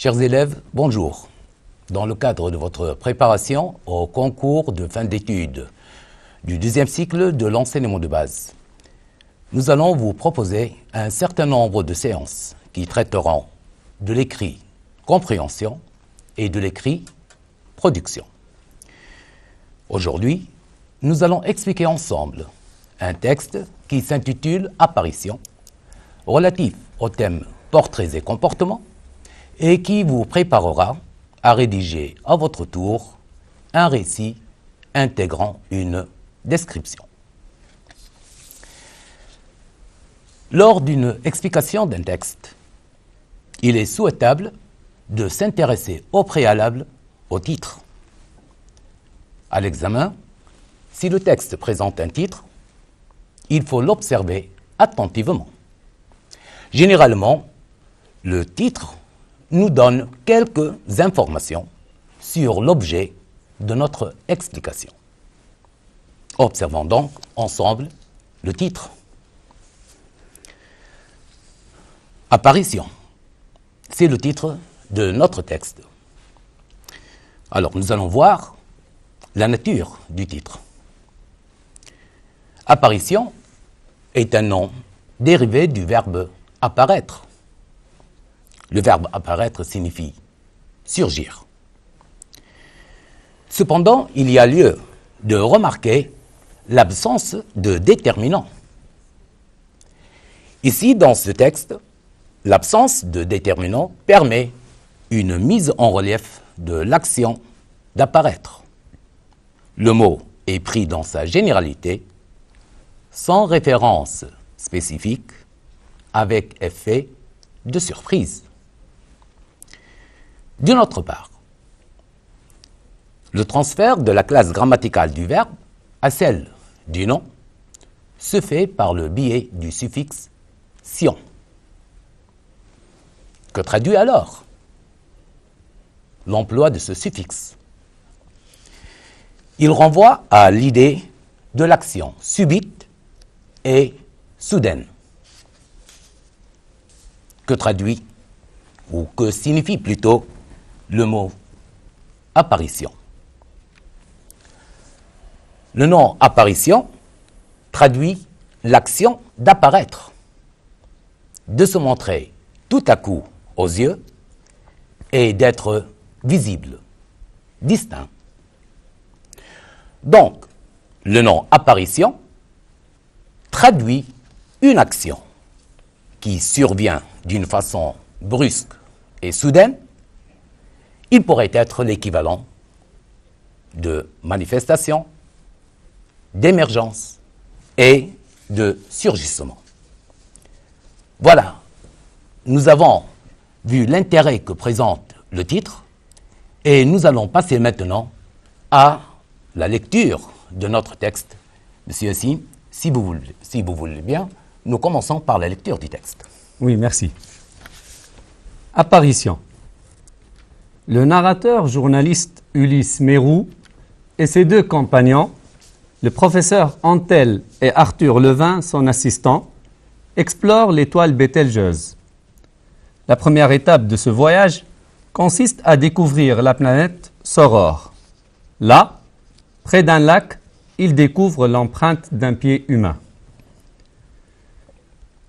Chers élèves, bonjour. Dans le cadre de votre préparation au concours de fin d'études du deuxième cycle de l'enseignement de base, nous allons vous proposer un certain nombre de séances qui traiteront de l'écrit compréhension et de l'écrit production. Aujourd'hui, nous allons expliquer ensemble un texte qui s'intitule « Apparition » relatif au thème « Portraits et comportements » et qui vous préparera à rédiger à votre tour un récit intégrant une description. Lors d'une explication d'un texte, il est souhaitable de s'intéresser au préalable au titre. À l'examen, si le texte présente un titre, il faut l'observer attentivement. Généralement, le titre nous donne quelques informations sur l'objet de notre explication. Observons donc ensemble le titre. Apparition, c'est le titre de notre texte. Alors, nous allons voir la nature du titre. Apparition est un nom dérivé du verbe apparaître. Le verbe apparaître signifie surgir. Cependant, il y a lieu de remarquer l'absence de déterminant. Ici, dans ce texte, l'absence de déterminant permet une mise en relief de l'action d'apparaître. Le mot est pris dans sa généralité, sans référence spécifique, avec effet de surprise. D'une autre part, le transfert de la classe grammaticale du verbe à celle du nom se fait par le biais du suffixe « sion ». Que traduit alors l'emploi de ce suffixe? Il renvoie à l'idée de l'action subite et soudaine. Que traduit, ou que signifie plutôt, le mot apparition? Le nom apparition traduit l'action d'apparaître, de se montrer tout à coup aux yeux et d'être visible, distinct. Donc, le nom apparition traduit une action qui survient d'une façon brusque et soudaine. Il pourrait être l'équivalent de manifestation, d'émergence et de surgissement. Voilà, nous avons vu l'intérêt que présente le titre et nous allons passer maintenant à la lecture de notre texte. Monsieur Yassine, si vous voulez bien, nous commençons par la lecture du texte. Oui, merci. Apparition. Le narrateur journaliste Ulysse Mérou et ses deux compagnons, le professeur Antel et Arthur Levin, son assistant, explorent l'étoile Bételgeuse. La première étape de ce voyage consiste à découvrir la planète Saurore. Là, près d'un lac, ils découvrent l'empreinte d'un pied humain.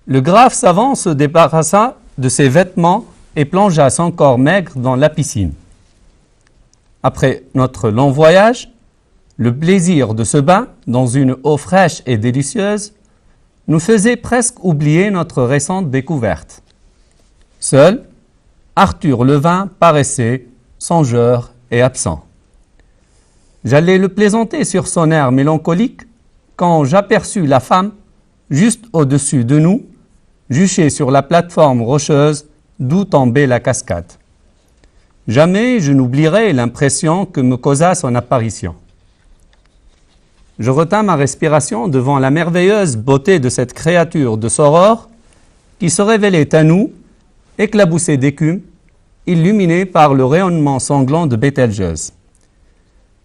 Le grave savant se débarrassa de ses vêtements et plongea son corps maigre dans la piscine. Après notre long voyage, le plaisir de ce bain dans une eau fraîche et délicieuse nous faisait presque oublier notre récente découverte. Seul, Arthur Levin paraissait songeur et absent. J'allais le plaisanter sur son air mélancolique quand j'aperçus la femme juste au-dessus de nous, juchée sur la plateforme rocheuse d'où tombait la cascade. Jamais je n'oublierai l'impression que me causa son apparition. Je retins ma respiration devant la merveilleuse beauté de cette créature de Saurore qui se révélait à nous, éclaboussée d'écume, illuminée par le rayonnement sanglant de Bételgeuse.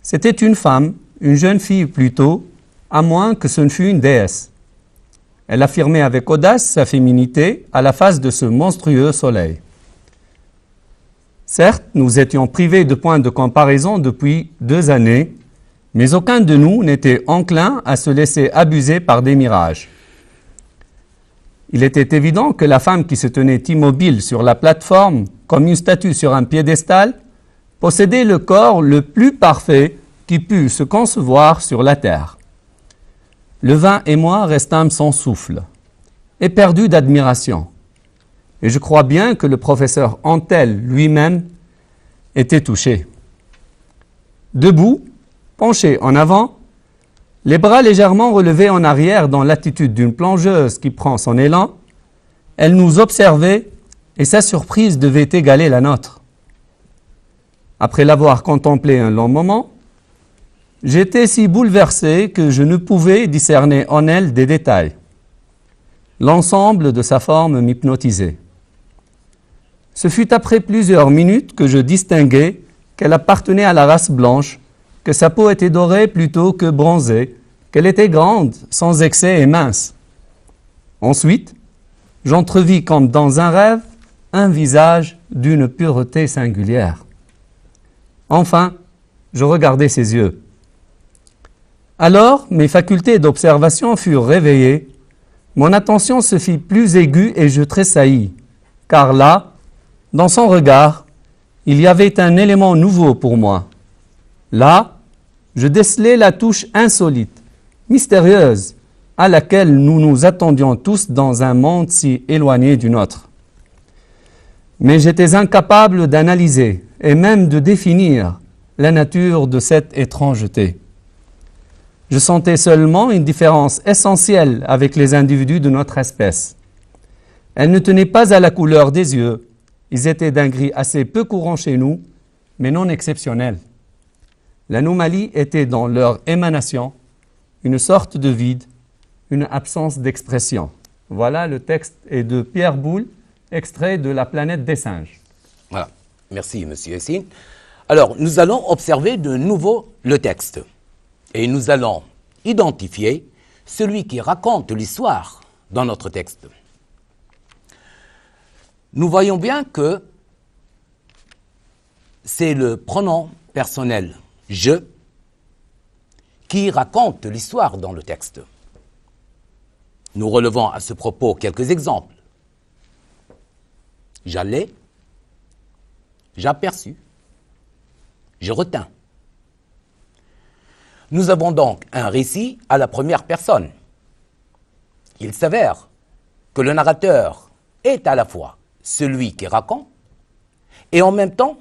C'était une femme, une jeune fille plutôt, à moins que ce ne fût une déesse. Elle affirmait avec audace sa féminité à la face de ce monstrueux soleil. Certes, nous étions privés de points de comparaison depuis 2 années, mais aucun de nous n'était enclin à se laisser abuser par des mirages. Il était évident que la femme qui se tenait immobile sur la plateforme, comme une statue sur un piédestal, possédait le corps le plus parfait qui pût se concevoir sur la terre. Levin et moi restâmes sans souffle, éperdus d'admiration. Et je crois bien que le professeur Antel lui-même était touché. Debout, penché en avant, les bras légèrement relevés en arrière dans l'attitude d'une plongeuse qui prend son élan, elle nous observait et sa surprise devait égaler la nôtre. Après l'avoir contemplée un long moment, j'étais si bouleversé que je ne pouvais discerner en elle des détails. L'ensemble de sa forme m'hypnotisait. Ce fut après plusieurs minutes que je distinguai qu'elle appartenait à la race blanche, que sa peau était dorée plutôt que bronzée, qu'elle était grande, sans excès et mince. Ensuite, j'entrevis comme dans un rêve un visage d'une pureté singulière. Enfin, je regardai ses yeux. Alors, mes facultés d'observation furent réveillées, mon attention se fit plus aiguë et je tressaillis, car là, dans son regard, il y avait un élément nouveau pour moi. Là, je décelai la touche insolite, mystérieuse, à laquelle nous nous attendions tous dans un monde si éloigné du nôtre. Mais j'étais incapable d'analyser et même de définir la nature de cette étrangeté. Je sentais seulement une différence essentielle avec les individus de notre espèce. Elle ne tenait pas à la couleur des yeux. Ils étaient d'un gris assez peu courant chez nous, mais non exceptionnel. L'anomalie était dans leur émanation, une sorte de vide, une absence d'expression. Voilà, le texte est de Pierre Boulle, extrait de La planète des singes. Voilà. Merci, M. Essine. Alors, nous allons observer de nouveau le texte. Et nous allons identifier celui qui raconte l'histoire dans notre texte. Nous voyons bien que c'est le pronom personnel « je » qui raconte l'histoire dans le texte. Nous relevons à ce propos quelques exemples. J'allais, j'aperçus, je retins. Nous avons donc un récit à la première personne. Il s'avère que le narrateur est à la fois celui qui raconte et en même temps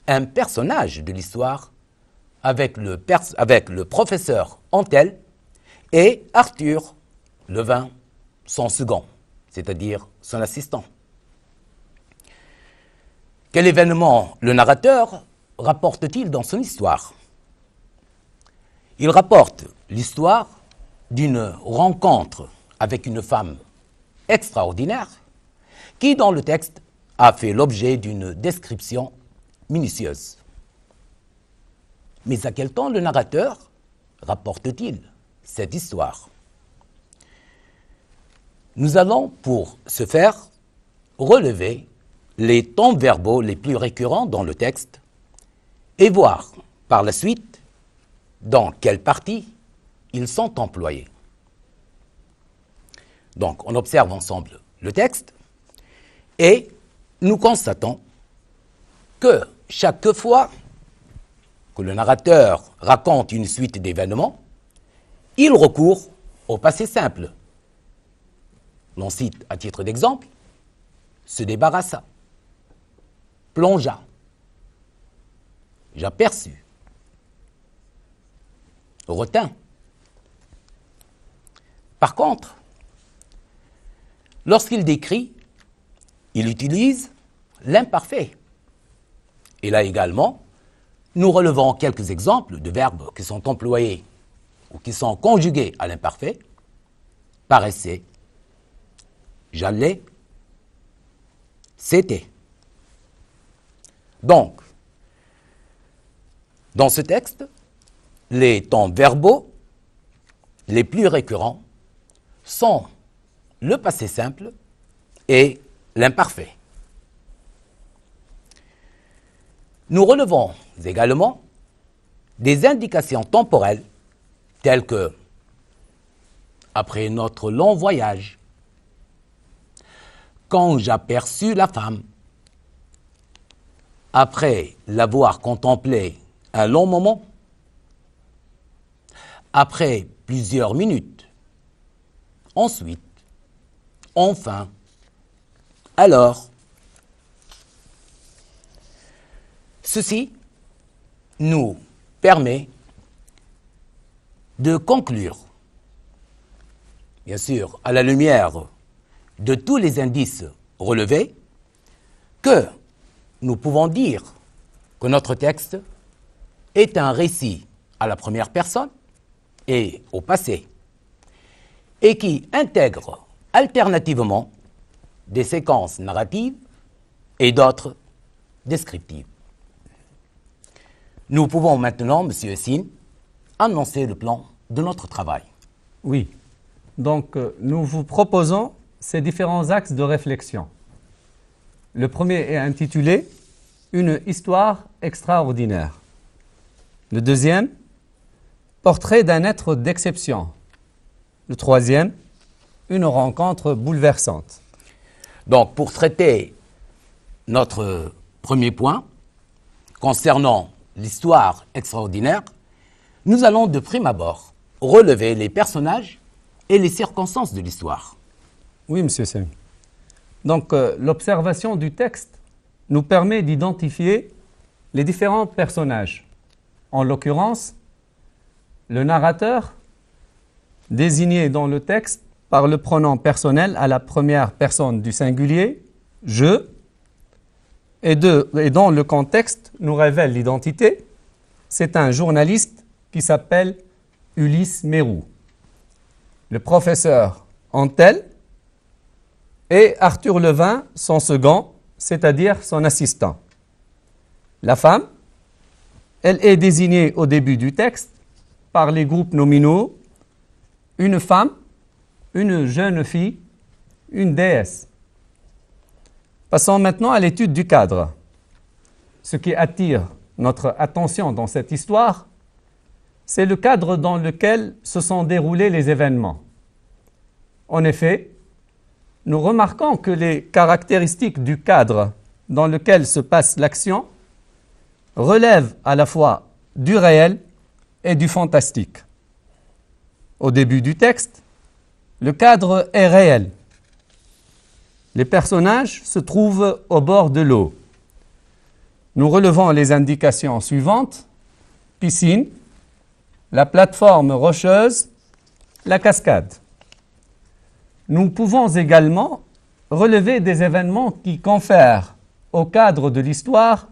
un personnage de l'histoire avec le professeur Antel et Arthur Levin, son second, c'est-à-dire son assistant. Quel événement le narrateur rapporte-t-il dans son histoire ? Il rapporte l'histoire d'une rencontre avec une femme extraordinaire qui, dans le texte, a fait l'objet d'une description minutieuse. Mais à quel temps le narrateur rapporte-t-il cette histoire ? Nous allons, pour ce faire, relever les temps verbaux les plus récurrents dans le texte et voir, par la suite, dans quelle partie ils sont employés. Donc, on observe ensemble le texte et nous constatons que chaque fois que le narrateur raconte une suite d'événements, il recourt au passé simple. L'on cite à titre d'exemple, se débarrassa, plongea, j'aperçus, retint. Par contre, lorsqu'il décrit, il utilise l'imparfait. Et là également, nous relevons quelques exemples de verbes qui sont employés ou qui sont conjugués à l'imparfait. Paraissait, j'allais, c'était. Donc, dans ce texte, les temps verbaux les plus récurrents sont le passé simple et l'imparfait. Nous relevons également des indications temporelles telles que, après notre long voyage, quand j'aperçus la femme, après l'avoir contemplée un long moment, après plusieurs minutes, ensuite, enfin, alors. Ceci nous permet de conclure, bien sûr, à la lumière de tous les indices relevés, que nous pouvons dire que notre texte est un récit à la première personne et au passé, et qui intègre alternativement des séquences narratives et d'autres descriptives. Nous pouvons maintenant, M. Essine, annoncer le plan de notre travail. Oui. Donc, nous vous proposons ces différents axes de réflexion. Le premier est intitulé « Une histoire extraordinaire ». Le deuxième, « Portrait d'un être d'exception ». Le troisième, « Une rencontre bouleversante ». Donc, pour traiter notre premier point, concernant l'histoire extraordinaire, nous allons de prime abord relever les personnages et les circonstances de l'histoire. Oui, M. Samy. Donc, l'observation du texte nous permet d'identifier les différents personnages. En l'occurrence, le narrateur, désigné dans le texte par le pronom personnel à la première personne du singulier, « je », et dont le contexte nous révèle l'identité, c'est un journaliste qui s'appelle Ulysse Mérou. Le professeur Antel et Arthur Levin, son second, c'est-à-dire son assistant. La femme, elle est désignée au début du texte par les groupes nominaux une femme, une jeune fille, une déesse. Passons maintenant à l'étude du cadre. Ce qui attire notre attention dans cette histoire, c'est le cadre dans lequel se sont déroulés les événements. En effet, nous remarquons que les caractéristiques du cadre dans lequel se passe l'action relèvent à la fois du réel et du fantastique. Au début du texte, le cadre est réel. Les personnages se trouvent au bord de l'eau. Nous relevons les indications suivantes: piscine, la plateforme rocheuse, la cascade. Nous pouvons également relever des événements qui confèrent au cadre de l'histoire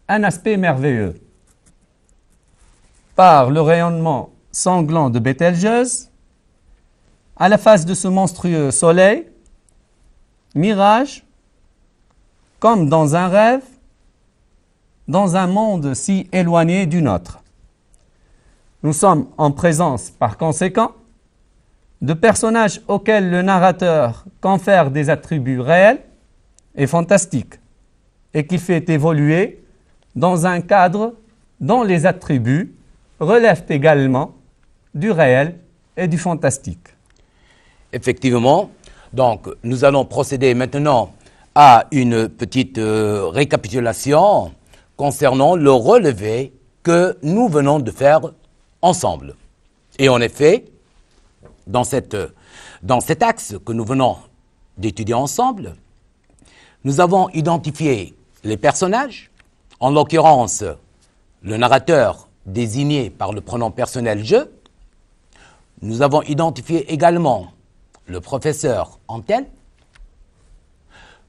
un aspect merveilleux. Par le rayonnement sanglant de Bételgeuse, à la face de ce monstrueux soleil, mirage, comme dans un rêve, dans un monde si éloigné du nôtre. Nous sommes en présence, par conséquent, de personnages auxquels le narrateur confère des attributs réels et fantastiques, et qui fait évoluer dans un cadre dont les attributs relèvent également du réel et du fantastique. Effectivement, donc nous allons procéder maintenant à une petite récapitulation concernant le relevé que nous venons de faire ensemble. Et en effet, dans cet axe que nous venons d'étudier ensemble, nous avons identifié les personnages, en l'occurrence le narrateur désigné par le pronom personnel « je ». Nous avons identifié également le professeur Antel,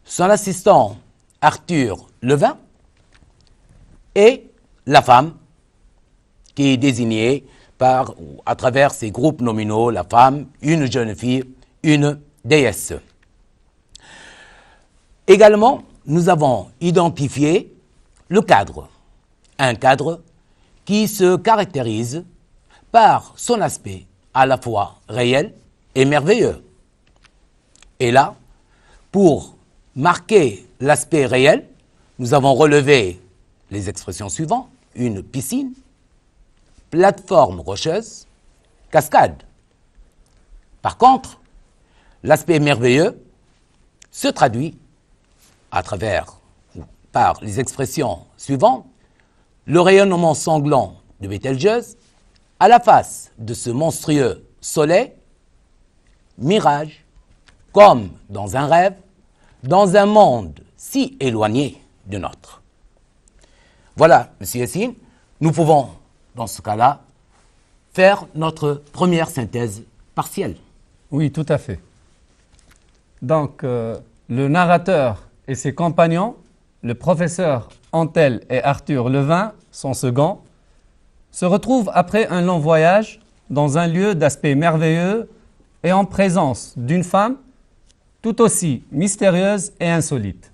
son assistant Arthur Levin et la femme qui est désignée à travers ces groupes nominaux, la femme, une jeune fille, une déesse. Également, nous avons identifié le cadre, un cadre qui se caractérise par son aspect à la fois réel et merveilleux. Et là, pour marquer l'aspect réel, nous avons relevé les expressions suivantes: une piscine, plateforme rocheuse, cascade. Par contre, l'aspect merveilleux se traduit à travers ou par les expressions suivantes: le rayonnement sanglant de Bételgeuse à la face de ce monstrueux soleil, mirage, comme dans un rêve, dans un monde si éloigné du nôtre. Voilà, M. Yassine, nous pouvons, dans ce cas-là, faire notre première synthèse partielle. Oui, tout à fait. Donc, le narrateur et ses compagnons, le professeur Antel et Arthur Levin, son second, se retrouvent après un long voyage dans un lieu d'aspect merveilleux et en présence d'une femme tout aussi mystérieuse et insolite.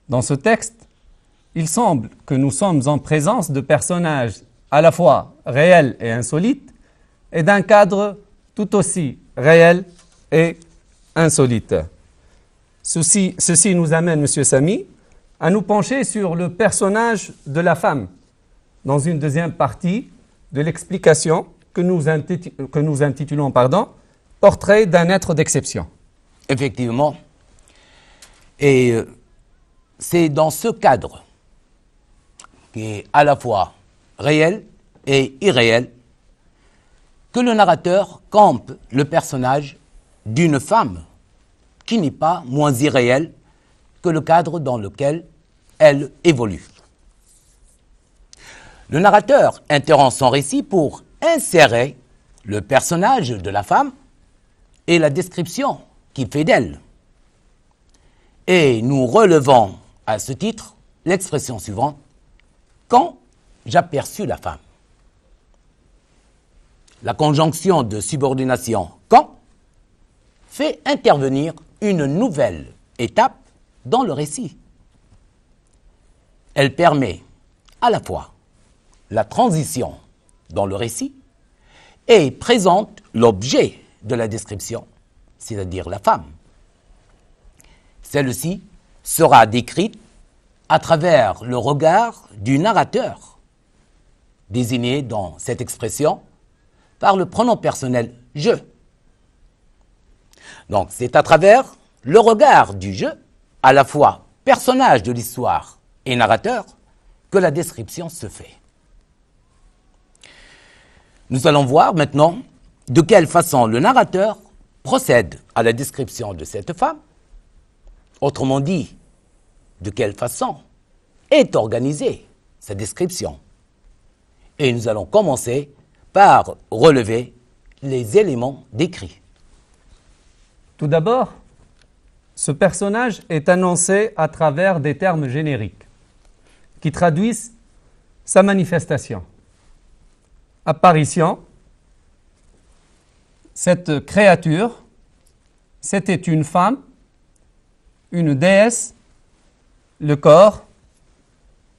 Dans ce texte, il semble que nous sommes en présence de personnages à la fois réels et insolites et d'un cadre tout aussi réel et insolite. Ceci nous amène, M. Samy, à nous pencher sur le personnage de la femme dans une deuxième partie de l'explication que nous intitulons Portrait d'un être d'exception. Effectivement. Et c'est dans ce cadre qui est à la fois réel et irréel que le narrateur campe le personnage d'une femme qui n'est pas moins irréel que le cadre dans lequel elle évolue. Le narrateur interrompt son récit pour insérer le personnage de la femme et la description qu'il fait d'elle. Et nous relevons à ce titre l'expression suivante: quand j'aperçus la femme. La conjonction de subordination quand fait intervenir une nouvelle étape dans le récit. Elle permet à la fois la transition dans le récit et présente l'objet de la description, c'est-à-dire la femme. Celle-ci sera décrite à travers le regard du narrateur, désigné dans cette expression par le pronom personnel « je ». Donc c'est à travers le regard du « je », à la fois personnage de l'histoire et narrateur, que la description se fait. Nous allons voir maintenant de quelle façon le narrateur procède à la description de cette femme, autrement dit, de quelle façon est organisée sa description. Et nous allons commencer par relever les éléments décrits. Tout d'abord, ce personnage est annoncé à travers des termes génériques qui traduisent sa manifestation. Apparition, cette créature, c'était une femme, une déesse, le corps,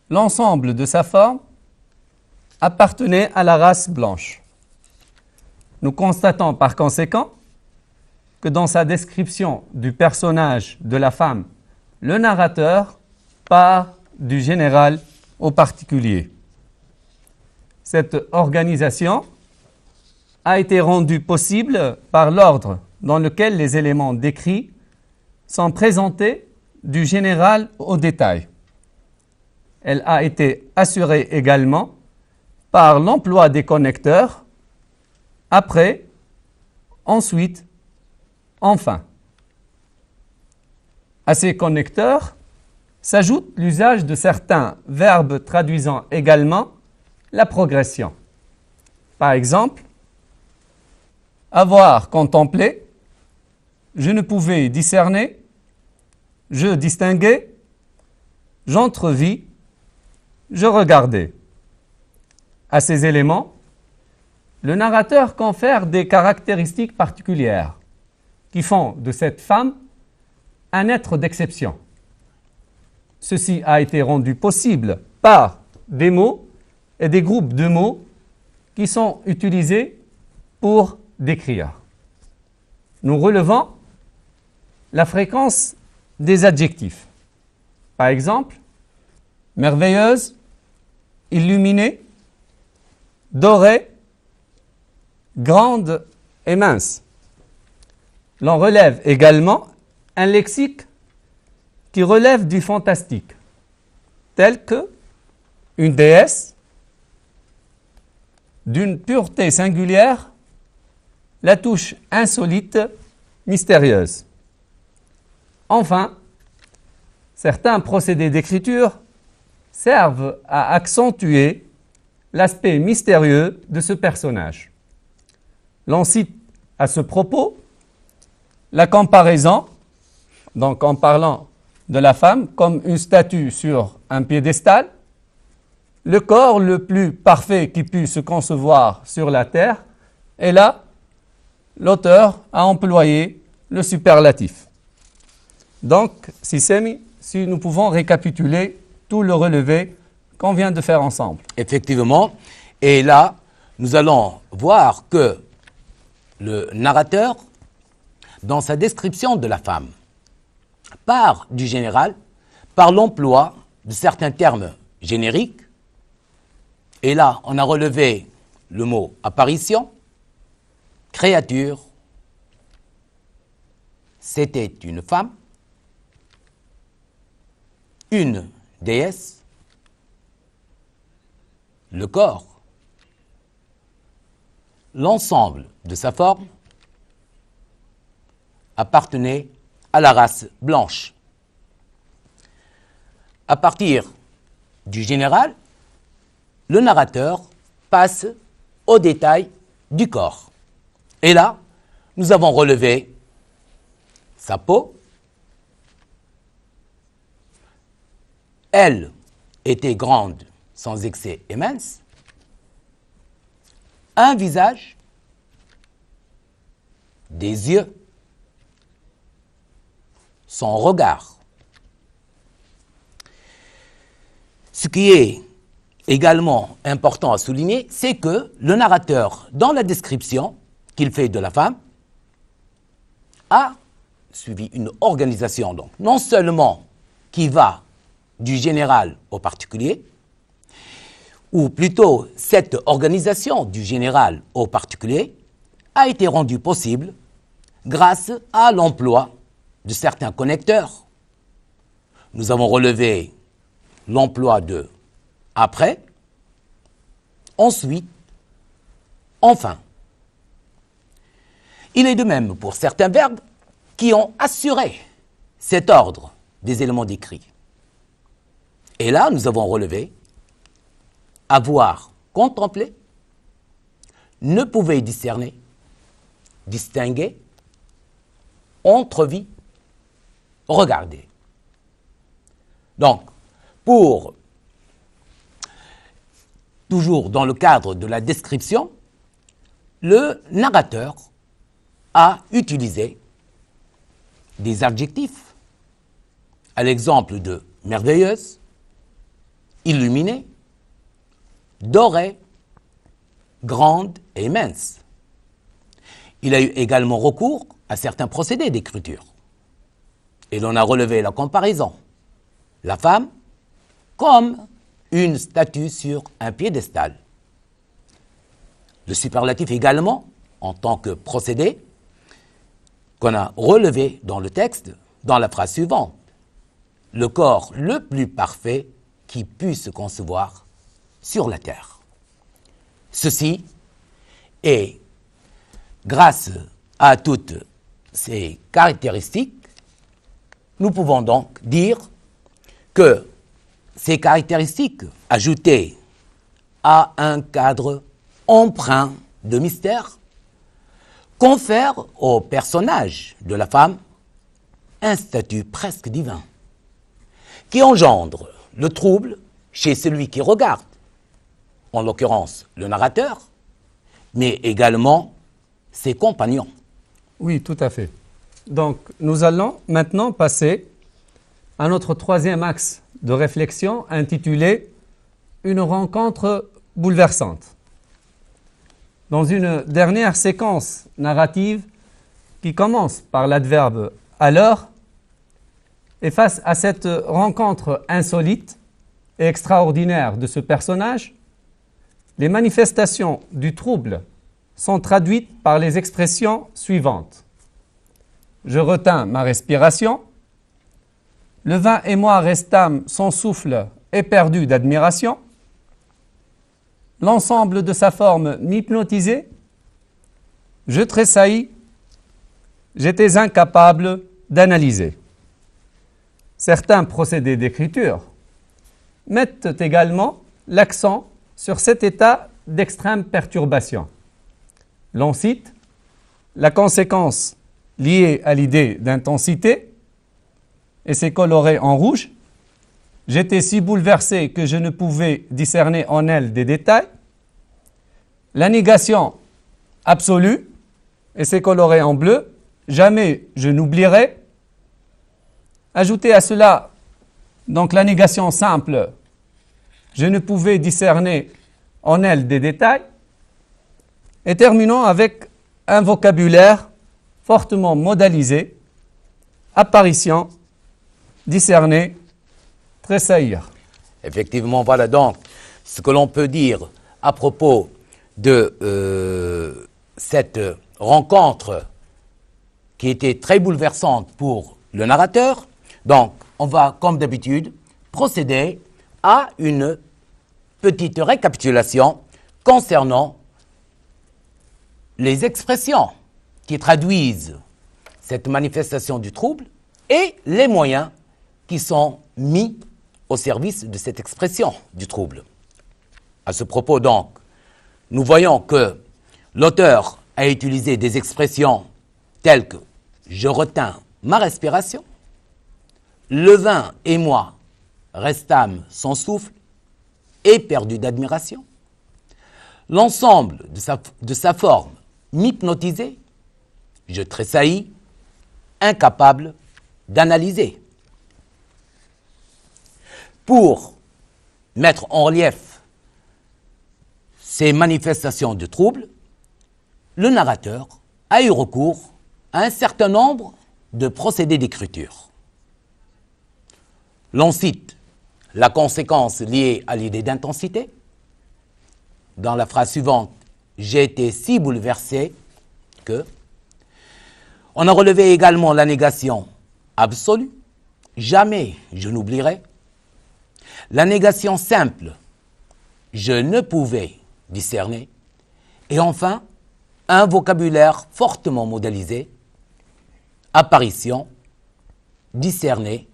l'ensemble de sa forme appartenait à la race blanche. Nous constatons par conséquent que dans sa description du personnage de la femme, le narrateur part du général au particulier. Cette organisation a été rendue possible par l'ordre dans lequel les éléments décrits sont présentés du général au détail. Elle a été assurée également par l'emploi des connecteurs, après, ensuite, enfin. À ces connecteurs s'ajoute l'usage de certains verbes traduisant également la progression. Par exemple, avoir contemplé, je ne pouvais discerner, je distinguais, j'entrevis, je regardais. À ces éléments, le narrateur confère des caractéristiques particulières qui font de cette femme un être d'exception. Ceci a été rendu possible par des mots et des groupes de mots qui sont utilisés pour décrire. Nous relevons la fréquence des adjectifs. Par exemple, merveilleuse, illuminée, dorée, grande et mince. L'on relève également un lexique qui relève du fantastique, tel que une déesse d'une pureté singulière, la touche insolite, mystérieuse. Enfin, certains procédés d'écriture servent à accentuer l'aspect mystérieux de ce personnage. L'on cite à ce propos la comparaison, donc en parlant de la femme comme une statue sur un piédestal, le corps le plus parfait qui puisse se concevoir sur la terre, et là, l'auteur a employé le superlatif. Donc, si nous pouvons récapituler tout le relevé qu'on vient de faire ensemble. Effectivement, et là, nous allons voir que le narrateur, dans sa description de la femme, part du général par l'emploi de certains termes génériques. Et là, on a relevé le mot apparition, créature, c'était une femme, une déesse, le corps, l'ensemble de sa forme appartenait à la race blanche. À partir du général, le narrateur passe au détail du corps. Et là, nous avons relevé sa peau. Elle était grande, sans excès et mince. Un visage, des yeux, son regard. Ce qui est également important à souligner, c'est que le narrateur, dans la description qu'il fait de la femme, a suivi une organisation, donc non seulement qui va du général au particulier, ou plutôt cette organisation du général au particulier a été rendue possible grâce à l'emploi de certains connecteurs. Nous avons relevé l'emploi de après, ensuite, enfin. Il est de même pour certains verbes qui ont assuré cet ordre des éléments décrits. Et là, nous avons relevé avoir contemplé, ne pouvait discerner, distinguer, entrevit, regarder. Donc, toujours dans le cadre de la description, le narrateur a utilisé des adjectifs, à l'exemple de merveilleuse, illuminée, dorée, grande et mince. Il a eu également recours à certains procédés d'écriture. Et l'on a relevé la comparaison. La femme comme une statue sur un piédestal. Le superlatif également, en tant que procédé, qu'on a relevé dans le texte, dans la phrase suivante. Le corps le plus parfait qui puisse se concevoir sur la terre. Ceci est, grâce à toutes ces caractéristiques, nous pouvons donc dire que ces caractéristiques, ajoutées à un cadre empreint de mystère, confèrent au personnage de la femme un statut presque divin, qui engendre le trouble chez celui qui regarde, en l'occurrence le narrateur, mais également ses compagnons. Oui, tout à fait. Donc, nous allons maintenant passer à notre troisième axe de réflexion intitulé « Une rencontre bouleversante ». Dans une dernière séquence narrative qui commence par l'adverbe « alors », et face à cette rencontre insolite et extraordinaire de ce personnage, les manifestations du trouble sont traduites par les expressions suivantes. Je retins ma respiration. Le vin et moi restâmes sans souffle éperdus d'admiration. L'ensemble de sa forme m'hypnotisait. Je tressaillis. J'étais incapable d'analyser. Certains procédés d'écriture mettent également l'accent sur cet état d'extrême perturbation. L'on cite la conséquence liée à l'idée d'intensité, et c'est coloré en rouge. J'étais si bouleversé que je ne pouvais discerner en elle des détails. La négation absolue, et c'est coloré en bleu. Jamais je n'oublierai. Ajoutez à cela donc la négation simple. Je ne pouvais discerner en elle des détails. Et terminons avec un vocabulaire fortement modalisé. Apparition, discerner, tressaillir. Effectivement, voilà donc ce que l'on peut dire à propos de cette rencontre qui était très bouleversante pour le narrateur. Donc, on va, comme d'habitude, procéder à une petite récapitulation concernant les expressions qui traduisent cette manifestation du trouble et les moyens qui sont mis au service de cette expression du trouble. À ce propos, donc, nous voyons que l'auteur a utilisé des expressions telles que « je retins ma respiration »,« le vin et moi restâmes sans souffle, éperdus d'admiration », l'ensemble de sa forme m'hypnotisait, je tressaillis, incapable d'analyser. Pour mettre en relief ces manifestations de trouble, le narrateur a eu recours à un certain nombre de procédés d'écriture. L'on cite la conséquence liée à l'idée d'intensité. Dans la phrase suivante, j'ai été si bouleversé que. On a relevé également la négation absolue. Jamais je n'oublierai. La négation simple, je ne pouvais discerner. Et enfin, un vocabulaire fortement modélisé. Apparition, discerner,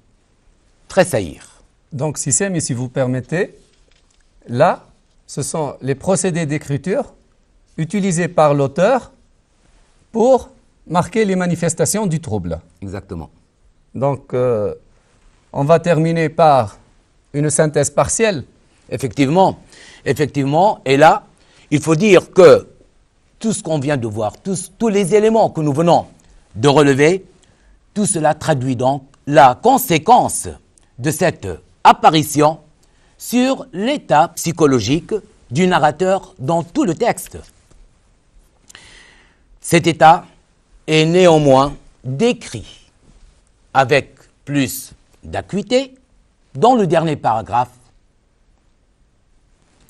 tressaillir. Donc, Sissem, si vous permettez, là, ce sont les procédés d'écriture utilisés par l'auteur pour marquer les manifestations du trouble. Exactement. Donc, on va terminer par une synthèse partielle. Effectivement. Et là, il faut dire que tout ce qu'on vient de voir, tous les éléments que nous venons de relever, tout cela traduit donc la conséquence de cette apparition sur l'état psychologique du narrateur dans tout le texte. Cet état est néanmoins décrit avec plus d'acuité dans le dernier paragraphe,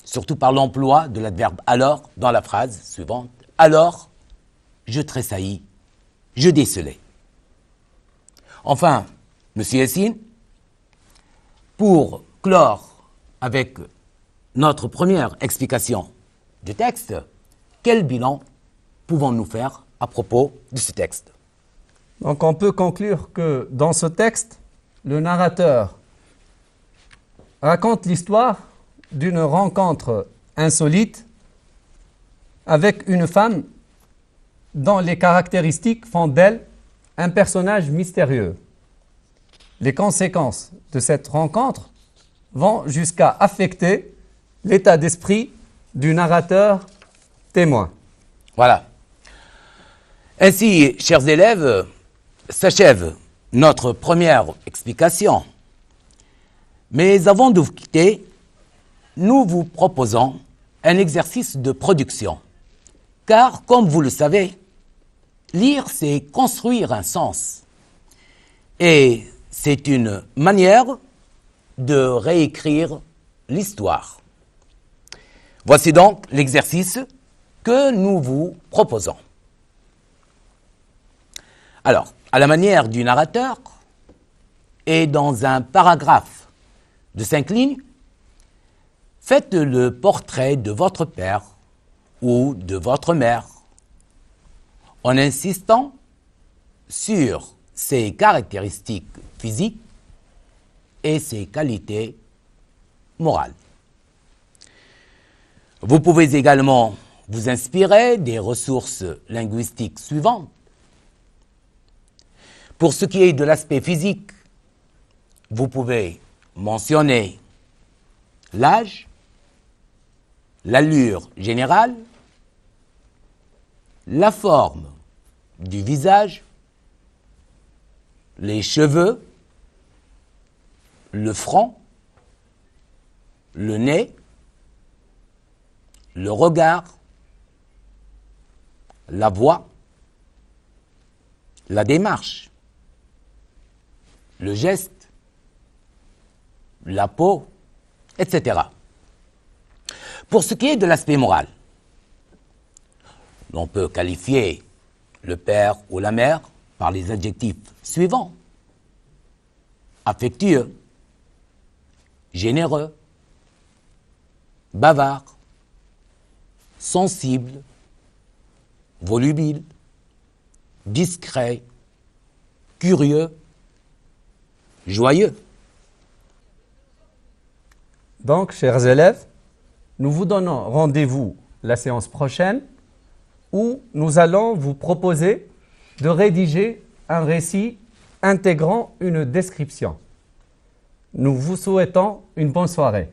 surtout par l'emploi de l'adverbe « alors » dans la phrase suivante. « Alors, je tressaillis, je décelai. » Enfin, M. Yassine, pour clore avec notre première explication du texte, quel bilan pouvons-nous faire à propos de ce texte? Donc on peut conclure que dans ce texte, le narrateur raconte l'histoire d'une rencontre insolite avec une femme dont les caractéristiques font d'elle un personnage mystérieux. Les conséquences de cette rencontre vont jusqu'à affecter l'état d'esprit du narrateur témoin. Voilà. Ainsi, chers élèves, s'achève notre première explication. Mais avant de vous quitter, nous vous proposons un exercice de production. Car, comme vous le savez, lire, c'est construire un sens. Et c'est une manière de réécrire l'histoire. Voici donc l'exercice que nous vous proposons. Alors, à la manière du narrateur, et dans un paragraphe de 5 lignes, faites le portrait de votre père ou de votre mère, en insistant sur ses caractéristiques physiques et ses qualités morales. Vous pouvez également vous inspirer des ressources linguistiques suivantes. Pour ce qui est de l'aspect physique, vous pouvez mentionner l'âge, l'allure générale, la forme du visage, les cheveux, le front, le nez, le regard, la voix, la démarche, le geste, la peau, etc. Pour ce qui est de l'aspect moral, on peut qualifier le père ou la mère par les adjectifs suivants: affectueux, généreux, bavard, sensible, volubile, discret, curieux, joyeux. Donc, chers élèves, nous vous donnons rendez-vous la séance prochaine où nous allons vous proposer de rédiger un récit intégrant une description. Nous vous souhaitons une bonne soirée.